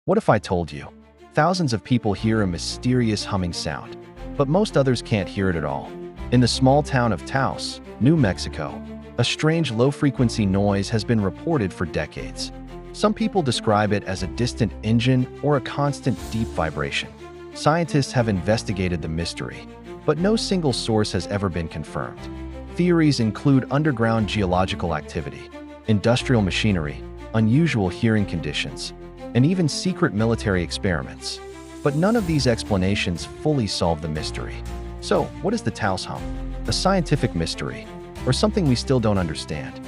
What if I told you? Thousands of people hear a mysterious humming sound, but most others can't hear it at all. In the small town of Taos, New Mexico, a strange low-frequency noise has been reported for decades. Some people describe it as a distant engine or a constant deep vibration. Scientists have investigated the mystery, but no single source has ever been confirmed. Theories include underground geological activity, industrial machinery, unusual hearing conditions, and even secret military experiments. But none of these explanations fully solve the mystery. So, what is the Taos Hum? A scientific mystery, or something we still don't understand?